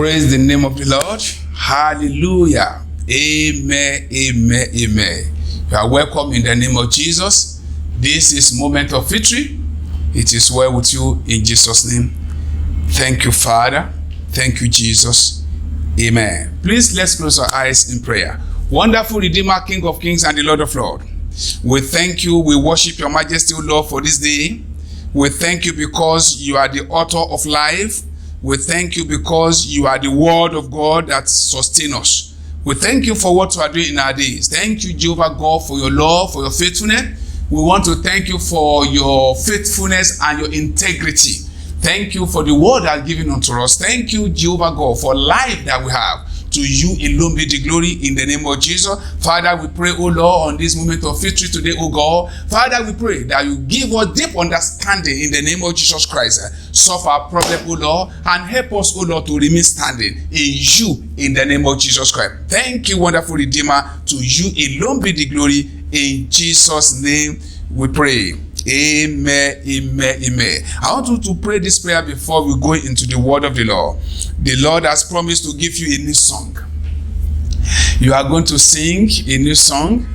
Praise the name of the Lord. Hallelujah. Amen, amen, amen. You are welcome in the name of Jesus. This is Moment of Victory. It is well with you in Jesus' name. Thank you, Father. Thank you, Jesus. Amen. Please, let's close our eyes in prayer. Wonderful Redeemer, King of Kings and the Lord of Lords, we thank you. We worship your majesty, O Lord, for this day. We thank you because you are the author of life. We thank you because you are the word of God that sustains us. We thank you for what you are doing in our days. Thank you, Jehovah God, for your love, for your faithfulness. We want to thank you for your faithfulness and your integrity. Thank you for the word that given unto us. Thank you, Jehovah God, for life that we have. To you alone be the glory in the name of Jesus. Father, we pray, O Lord, on this moment of victory today, O God. Father, we pray that you give us deep understanding in the name of Jesus Christ. Solve our problem, O Lord, and help us, O Lord, to remain standing in you in the name of Jesus Christ. Thank you, wonderful Redeemer. To you alone be the glory. In Jesus' name we pray. Amen, amen, amen. I want you to pray this prayer before we go into the word of the Lord. The Lord has promised to give you a new song. You are going to sing a new song,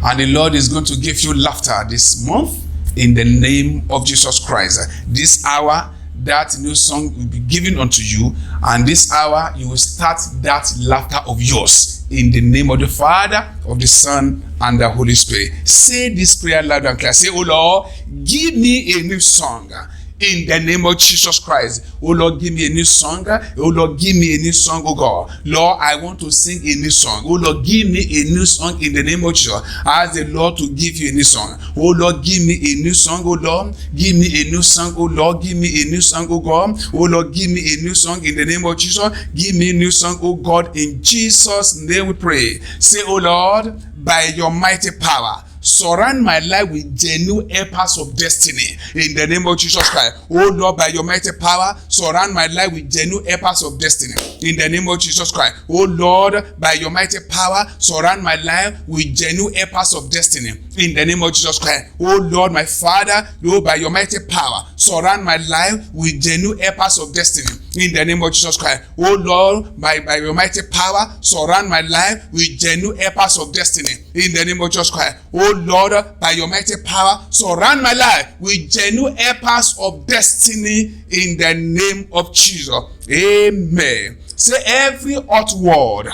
and the Lord is going to give you laughter this month in the name of Jesus Christ. This hour, that new song will be given unto you, and this hour you will start that laughter of yours in the name of the Father, of the Son, and the Holy Spirit. Say this prayer loud and clear. Say, oh Lord, give me a new song in the name of Jesus Christ. Oh Lord, give me a new song. Oh Lord, give me a new song, oh God. Lord, I want to sing a new song. Oh Lord, give me a new song in the name of Jesus. Ask the Lord to give you a new song. Oh Lord, give me a new song, oh Lord. Give me a new song, oh Lord. Give me a new song, oh God. Oh Lord, give me a new song in the name of Jesus. Give me a new song, oh God. In Jesus' name we pray. Say, oh Lord, by your mighty power, surround my life with genuine helpers of destiny in the name of Jesus Christ. Oh Lord, by your mighty power, surround my life with genuine helpers of destiny in the name of Jesus Christ. Oh Lord, by your mighty power, surround my life with genuine helpers of destiny in the name of Jesus Christ. Oh Lord, my Father, Lord, by your mighty power, surround my life with genuine helpers of destiny in the name of Jesus Christ. Oh Lord, by your mighty power, surround my life with genuine helpers of destiny in the name of Jesus Christ. Oh Lord, by your mighty power, surround my life with genuine helpers of destiny in the name of Jesus. Amen. Say, every hot word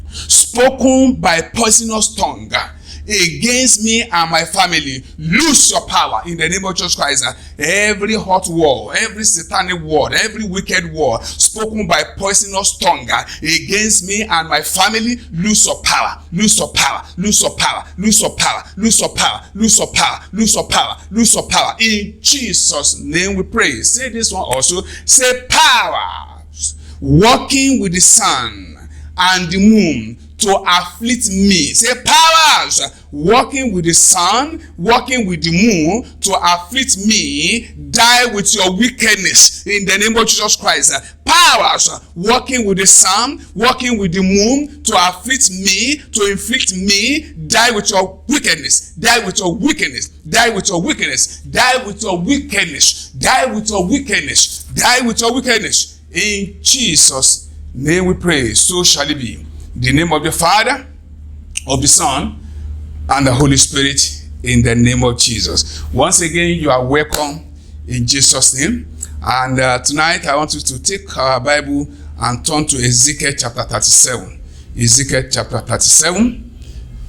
spoken by poisonous tongue against me and my family, lose your power in the name of Jesus Christ. Every hot word, every satanic word, every wicked word spoken by poisonous tongue against me and my family, lose your power, lose your power, lose your power, lose your power, lose your power, lose your power, lose your power, lose your power. In Jesus' name we pray. Say this one also. Say, powers working with the sun and the moon to afflict me. Say, powers working with the sun, working with the moon to afflict me, die with your wickedness in the name of Jesus Christ. Powers working with the sun, working with the moon to afflict me, to inflict me, die with your wickedness, die with your wickedness, die with your wickedness, die with your wickedness, die with your wickedness, die with your wickedness. In Jesus' name we pray. So shall it be. In the name of the Father, of the Son, and the Holy Spirit, in the name of Jesus. Once again, you are welcome in Jesus' name. And tonight, I want you to take our Bible and turn to Ezekiel chapter 37. Ezekiel chapter 37.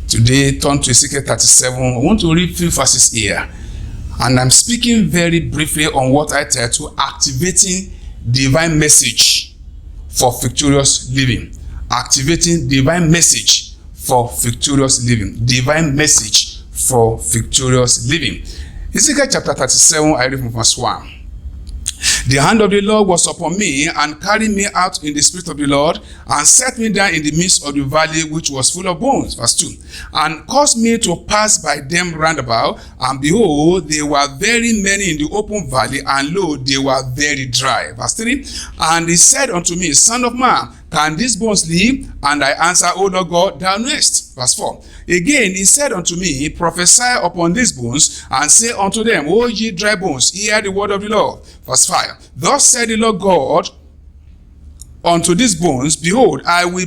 Today, turn to Ezekiel 37. I want to read 3 verses here. And I'm speaking very briefly on what I title activating divine message for victorious living. Activating divine message for victorious living. Divine message for victorious living. Ezekiel chapter 37, I read from verse 1. The hand of the Lord was upon me, and carried me out in the spirit of the Lord, and set me down in the midst of the valley which was full of bones. Verse 2. And caused me to pass by them round about, and behold, they were very many in the open valley, and lo, they were very dry. Verse 3. And he said unto me, Son of man, can these bones live? And I answered, O Lord God, thou knowest. Verse 4. Again he said unto me, prophesy upon these bones, and say unto them, O ye dry bones, hear the word of the Lord. Verse 5. Thus said the Lord God unto these bones, behold, I will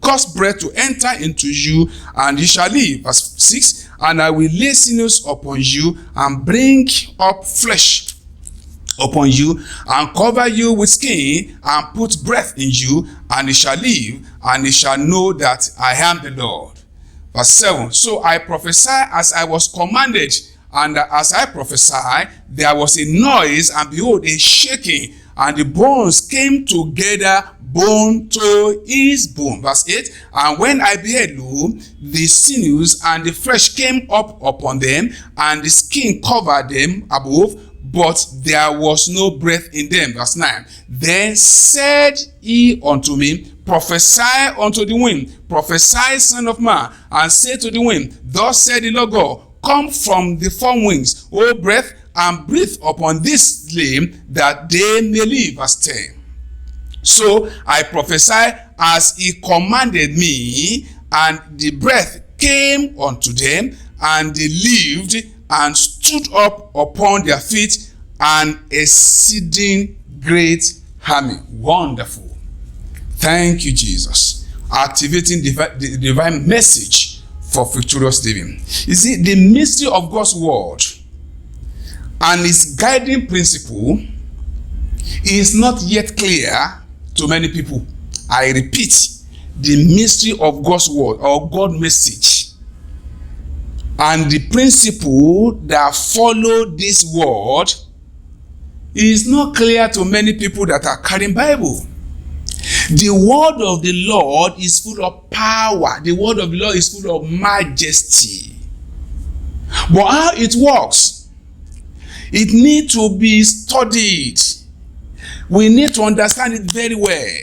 cause breath to enter into you, and you shall live. Verse 6, and I will lay sinews upon you, and bring up flesh upon you, and cover you with skin, and put breath in you, and you shall live, and you shall know that I am the Lord. Verse 7, so I prophesied as I was commanded, and as I prophesied, there was a noise, and behold, a shaking, and the bones came together, bone to his bone. Verse 8, and when I beheld, lo, the sinews and the flesh came up upon them, and the skin covered them above, but there was no breath in them. Verse 9, then said he unto me, prophesy unto the wind, prophesy, son of man, and say to the wind, thus said the Lord God, come from the four winds, O breath, and breathe upon this slain, that they may live. Verse 10. So I prophesied as he commanded me, and the breath came unto them, and they lived, and stood up upon their feet, an exceeding great army. Wonderful. Thank you, Jesus. Activating the divine message for victorious living. You see, the mystery of God's word and its guiding principle is not yet clear to many people. I repeat, the mystery of God's word or God's message and the principle that follow this word is not clear to many people that are carrying Bible. The word of the Lord is full of power. The word of the Lord is full of majesty. But how it works, it needs to be studied. We need to understand it very well.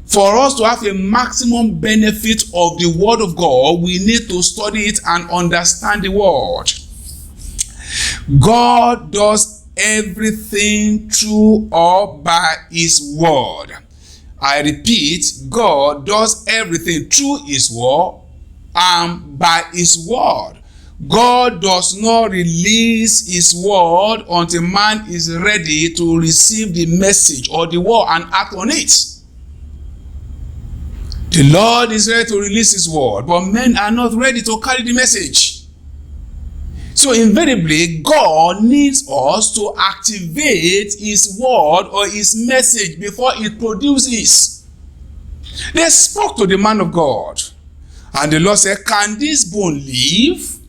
For us to have a maximum benefit of the word of God, we need to study it and understand the word. God does everything through or by his word. I repeat, God does everything through his word and by his word. God does not release his word until man is ready to receive the message or the word and act on it. The Lord is ready to release his word, but men are not ready to carry the message. So invariably, God needs us to activate his word or his message before it produces. They spoke to the man of God, and the Lord said, can this bone live?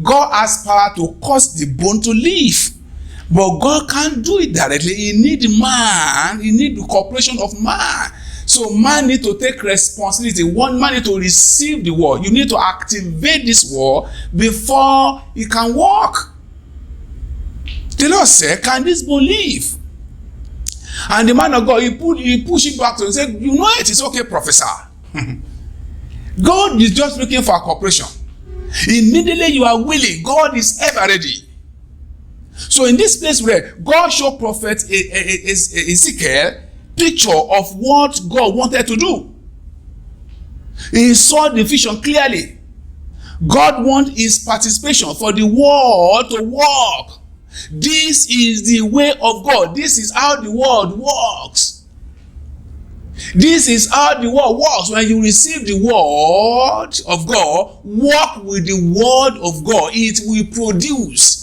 God has power to cause the bone to live, but God can't do it directly. He needs man, he needs the cooperation of man. So man need to take responsibility. One man need to receive the word. You need to activate this word before it can walk. The Lord said, can this bone live? And the man of God, he pushed it back to him and said, you know it is okay, professor. God is just looking for a cooperation. Immediately you are willing, God is ever ready. So in this place where God showed prophet Ezekiel picture of what God wanted to do. He saw the vision clearly. God wants his participation for the world to work. This is the way of God. This is how the world works. This is how the world works. When you receive the word of God, walk with the word of God. It will produce.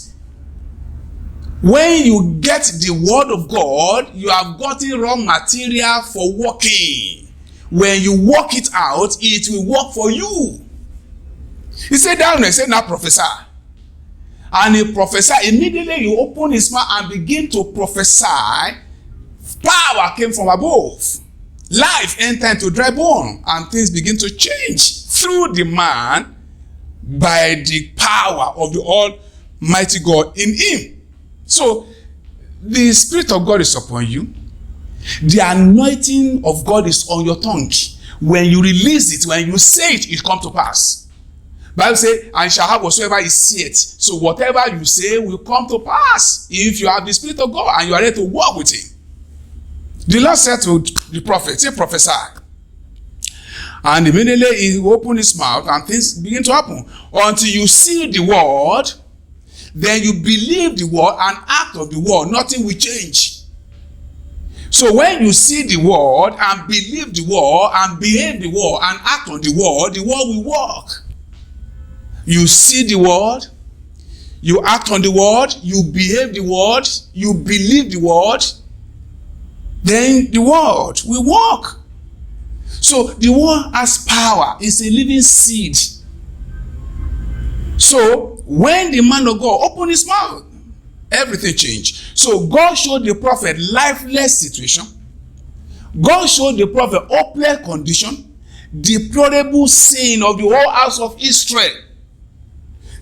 When you get the word of God, you have gotten raw material for working. When you work it out, it will work for you. He said down and said, now prophesy. And he prophesied. Immediately he opened his mouth and began to prophesy. Power came from above. Life entered into dry bone, and things begin to change through the man by the power of the Almighty God in him. So, the Spirit of God is upon you. The anointing of God is on your tongue. When you release it, when you say it, it comes to pass. Bible says, and shall have whatsoever is said. So whatever you say will come to pass if you have the Spirit of God and you are ready to walk with him. The Lord said to the prophet, say prophesy. And immediately he opened his mouth and things begin to happen. Until you see the word, then you believe the word and act of the word, nothing will change. So when you see the word and believe the word and behave the word and act on the word will work. You see the word, you act on the word, you behave the word, you believe the word, then the word will work. So the word has power. It's a living seed. So when the man of God opened his mouth, everything changed. So God showed the prophet lifeless situation. God showed the prophet hopeless condition, deplorable sin of the whole house of Israel.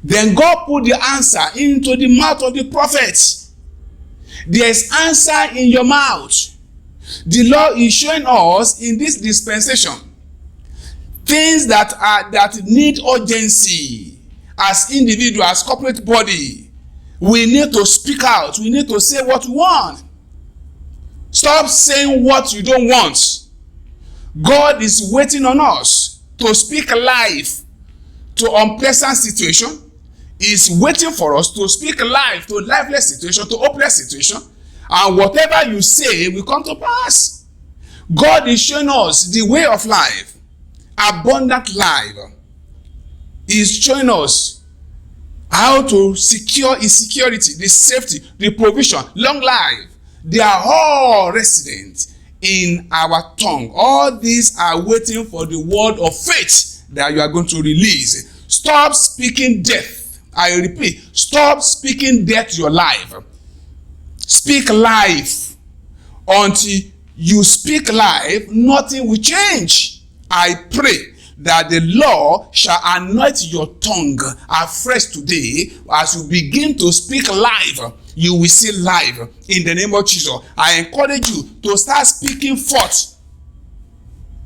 Then God put the answer into the mouth of the prophet. There's answer in your mouth. The Lord is showing us in this dispensation things that need urgency as individual, as corporate body. We need to speak out. We need to say what we want. Stop saying what you don't want. God is waiting on us to speak life to unpleasant situation. He's waiting for us to speak life to lifeless situation, to hopeless situation. And whatever you say will come to pass. God is showing us the way of life, abundant life. He's showing us how to secure his security, the safety, the provision, long life. They are all resident in our tongue. All these are waiting for the word of faith that you are going to release. Stop speaking death. I repeat, stop speaking death to your life. Speak life. Until you speak life, nothing will change. I pray that the Lord shall anoint your tongue afresh today. As you begin to speak life, you will see life in the name of Jesus. I encourage you to start speaking forth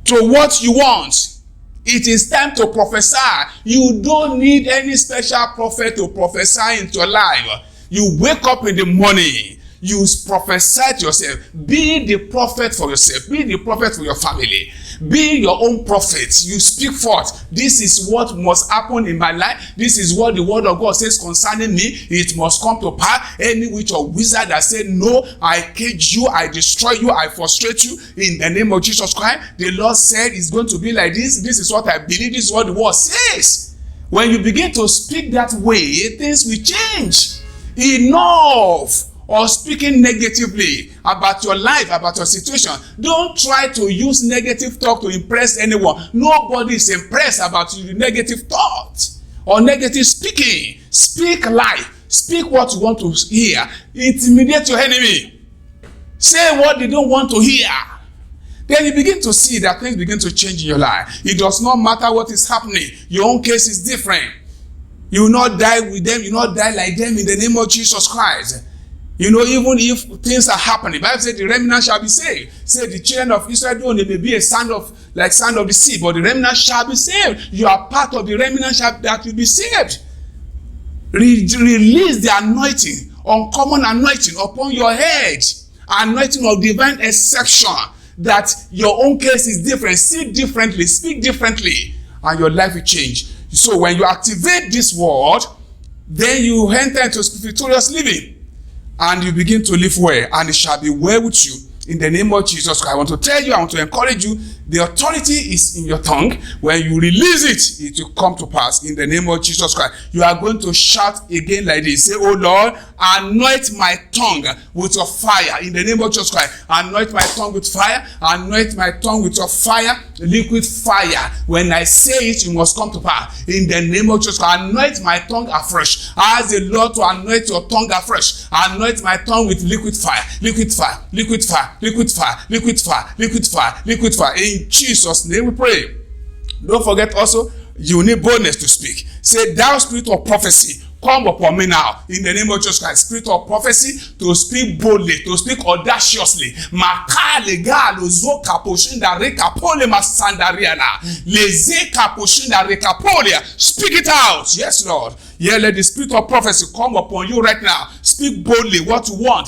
to what you want. It is time to prophesy. You don't need any special prophet to prophesy into your life. You wake up in the morning, you prophesy to yourself. Be the prophet for yourself. Be the prophet for your family. Be your own prophet. You speak forth. This is what must happen in my life. This is what the word of God says concerning me. It must come to pass. Any witch or wizard that said, no, I cage you, I destroy you, I frustrate you in the name of Jesus Christ. The Lord said it's going to be like this. This is what I believe. This is what the word says. When you begin to speak that way, things will change. Enough or speaking negatively about your life, about your situation. Don't try to use negative talk to impress anyone. Nobody is impressed about your negative thought or negative speaking. Speak life. Speak what you want to hear. Intimidate your enemy. Say what they don't want to hear. Then you begin to see that things begin to change in your life. It does not matter what is happening. Your own case is different. You will not die with them. You will not die like them in the name of Jesus Christ. You know, even if things are happening, the Bible says the remnant shall be saved. Say the children of Israel, though they may be a sand of the sea, but the remnant shall be saved. You are part of the remnant that will be saved. Release the anointing, uncommon anointing upon your head. Anointing of divine exception, that your own case is different. See differently, speak differently, and your life will change. So when you activate this word, then you enter into victorious living. And you begin to live well, and it shall be well with you in the name of Jesus Christ. I want to tell you, I want to encourage you, the authority is in your tongue. When you release it, it will come to pass in the name of Jesus Christ. You are going to shout again like this. Say, oh Lord, anoint my tongue with your fire in the name of Jesus Christ. Anoint my tongue with fire. Anoint my tongue with your fire, liquid fire. When I say it, you must come to pass in the name of Jesus Christ. Anoint my tongue afresh. Ask the Lord to anoint your tongue afresh. Anoint my tongue with liquid fire, liquid fire, liquid fire, liquid fire, liquid fire, liquid fire, liquid fire. In Jesus' name we pray. Don't forget also, you need boldness to speak. Say, thou spirit of prophecy, come upon me now in the name of Jesus Christ. Spirit of prophecy, to speak boldly, to speak audaciously. Makale galo zo kaposhinda rekapole masandariana. Leze kaposhinda rekapolia. Speak it out. Yes, Lord. Yeah, let the spirit of prophecy come upon you right now. Speak boldly what you want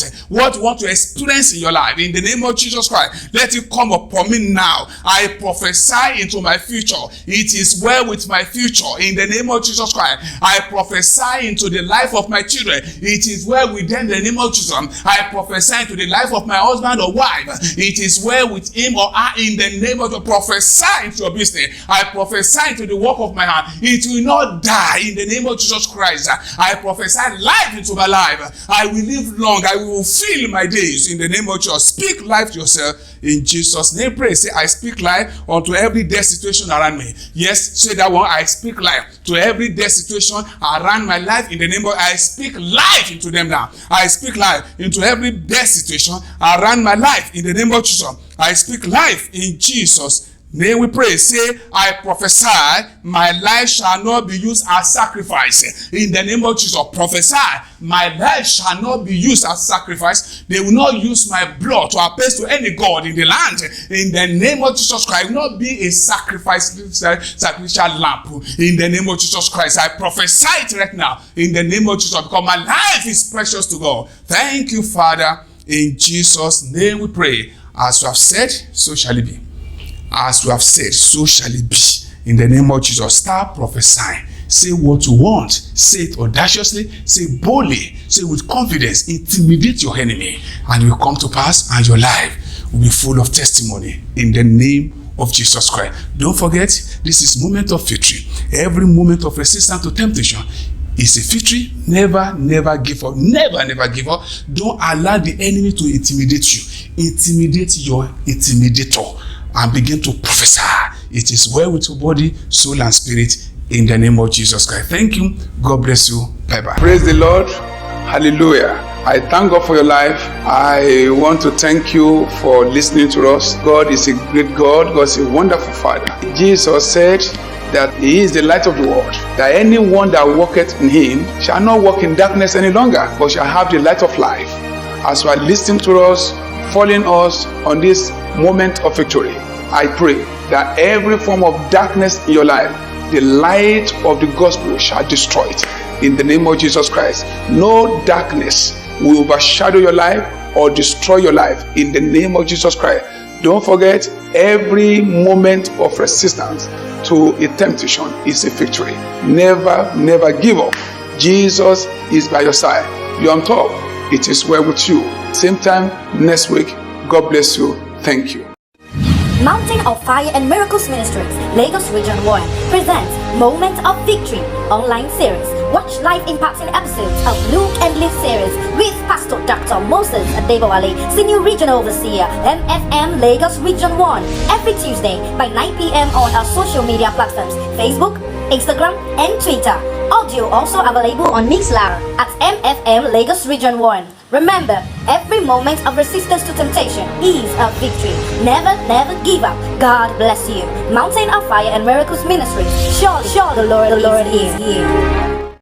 to experience in your life. In the name of Jesus Christ, let it come upon me now. I prophesy into my future. It is well with my future. In the name of Jesus Christ, I prophesy into the life of my children. It is well with them. In the name of Jesus, I prophesy into the life of my husband or wife. It is well with him or her. In the name of the prophesy into your business. I prophesy into the work of my hand. It will not die. In the name of Jesus Christ, I prophesy life into my life. I will live long. I will fill my days. In the name of Jesus, speak life to yourself. In Jesus' name, pray. Say, I speak life unto every dead situation around me. Yes, say that one. I speak life to every dead situation around my life. In the name of, I speak life into them now. I speak life into every dead situation around my life. In the name of Jesus, I speak life in Jesus' name we pray. Say, I prophesy, my life shall not be used as sacrifice. In the name of Jesus, prophesy, my life shall not be used as sacrifice. They will not use my blood to appease to any god in the land. In the name of Jesus Christ, I will not be a sacrificial lamp. In the name of Jesus Christ, I prophesy it right now. In the name of Jesus, because my life is precious to God. Thank you, Father. In Jesus' name we pray. As you have said, so shall it be. As we have said, so shall it be. In the name of Jesus, start prophesying. Say what you want. Say it audaciously. Say boldly. Say with confidence. Intimidate your enemy. And it will come to pass, and your life will be full of testimony. In the name of Jesus Christ. Don't forget, this is moment of victory. Every moment of resistance to temptation is a victory. Never give up. Never give up. Don't allow the enemy to intimidate you. Intimidate your intimidator. And begin to prophesy. It is well with your body, soul, and spirit. In the name of Jesus Christ. Thank you. God bless you. Bye-bye. Praise the Lord. Hallelujah. I thank God for your life. I want to thank you for listening to us. God is a great God. God is a wonderful Father. Jesus said that He is the light of the world, that anyone that walketh in Him shall not walk in darkness any longer, but shall have the light of life. As you are listening to us, following us on this moment of victory, I pray that every form of darkness in your life, the light of the gospel shall destroy it. In the name of Jesus Christ, no darkness will overshadow your life or destroy your life. In the name of Jesus Christ, don't forget, every moment of resistance to a temptation is a victory. Never give up. Jesus is by your side. You're on top. It is well with you. Same time next week. God bless you. Thank you. Mountain of Fire and Miracles Ministries, Lagos Region 1 presents Moment of Victory online series. Watch live impacting episodes of Luke and Live series with Pastor Dr. Moses Adebowale, Senior Regional Overseer, MFM Lagos Region 1, every Tuesday by 9 p.m. on our social media platforms, Facebook, Instagram, and Twitter. Audio also available on Mixlr at MFM Lagos Region 1. Remember, every moment of resistance to temptation is a victory. Never give up. God bless you. Mountain of Fire and Miracles Ministries. Sure the Lord is here.